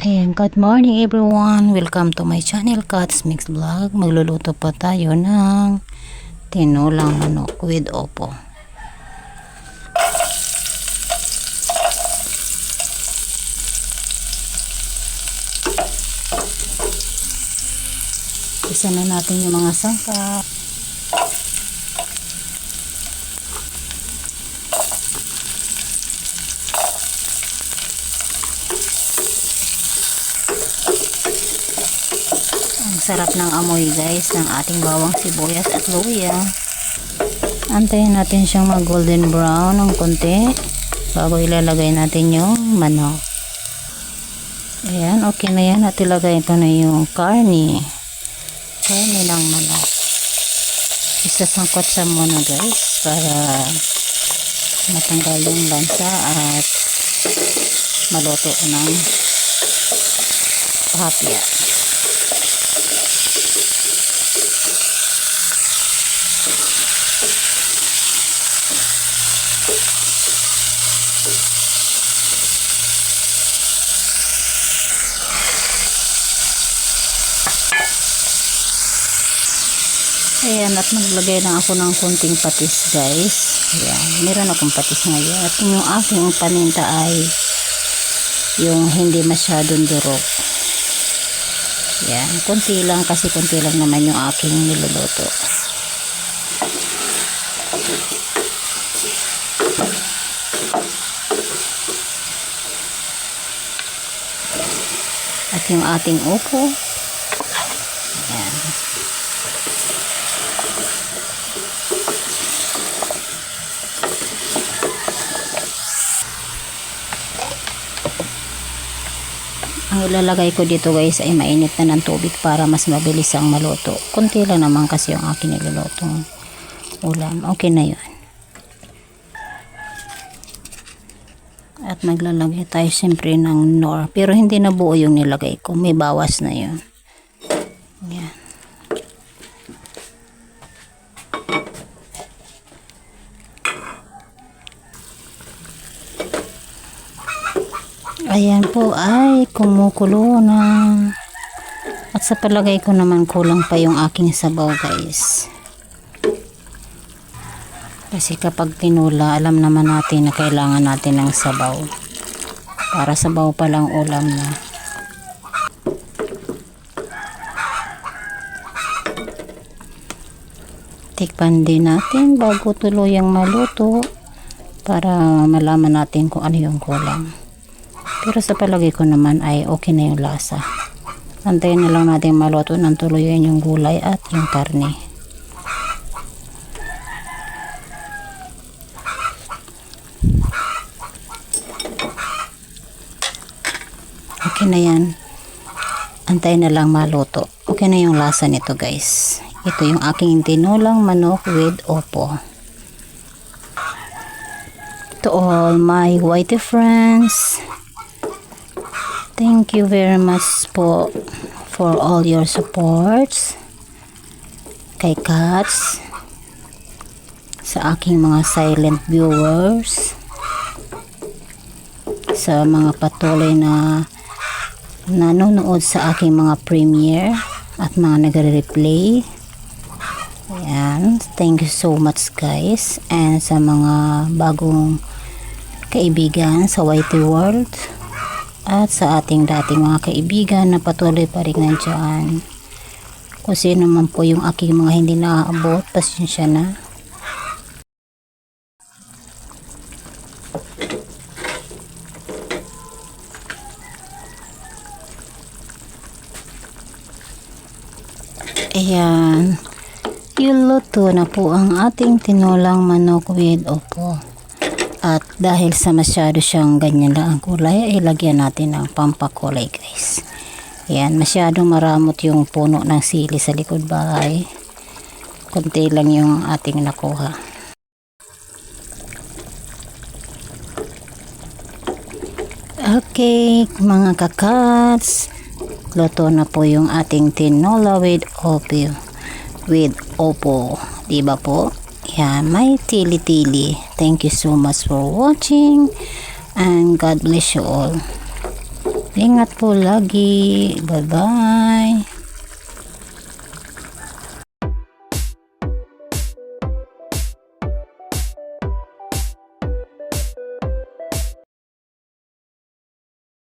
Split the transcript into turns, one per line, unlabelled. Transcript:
Ayan, good morning everyone. Welcome to my channel, Kat's Mix Vlog. Magluluto pa tayo ng tinolang manok with opo. Isa na natin yung mga sangkap. Sarap ng amoy guys ng ating bawang sibuyas at luya. Antayin natin siyang mag golden brown ng konti bago ilalagay natin yung manok. Ayan, okay na yan at ilagay ko na yung karne ng manok. Isasangkot sa muna guys para matanggal yung lansa at maluto ng hapya. Ayan, at maglagay lang ako ng kunting patis guys. Ayan, meron akong patis ngayon. At yung aking paninta ay yung hindi masyadong durog. Ayan, kunti lang kasi kunti lang naman yung aking niluluto. At yung ating upo. Ayan. Ang ilalagay ko dito guys ay mainit na ng tubig para mas mabilis ang maluto. Kunti lang naman kasi yung akin nilulutong ulam. Okay na yun. At maglalagay tayo siyempre ng nor. Pero hindi na buo yung nilagay ko. May bawas na yun. Yan. Ayan po ay kumukulo na. At sa palagay ko naman kulang pa yung aking sabaw guys. Kasi kapag tinula, alam naman natin na kailangan natin ng sabaw. Para sabaw pa lang ulam na. Tikpan din natin bago tuluyang maluto. Para malaman natin kung ano yung kulang. Pero sa palagay ko naman ay okay na yung lasa. Antayin na lang natin maluto ng tuluyan yung gulay at yung karne. Okay na yan. Antayin na lang maluto. Okay na yung lasa nito guys. Ito yung aking tinolang manok with opo. To all my whitey friends, thank you very much po for all your supports kay Kat's, sa aking mga silent viewers, sa mga patuloy na nanonood sa aking mga premiere at mga nagre-replay. Ayan, thank you so much guys. And sa mga bagong kaibigan sa Whitey World at sa ating dating mga kaibigan na patuloy pa rin nandiyan. Kung sino man po yung aking mga hindi naaabot, pasensya na. Ayan, iluto na po ang ating tinolang manok with opo. At dahil sa masyado siyang ganyan lang ang kulay, ay lagyan natin ng pampakulay guys. Ayan, masyadong maramot yung puno ng sili sa likod bahay. Kunti lang yung ating nakuha. Okay, mga kakats, luto na po yung ating tinola with opo. Diba po? Yan, may tili-tili. Thank you so much for watching and God bless you all. Ingat po lagi. Bye-bye.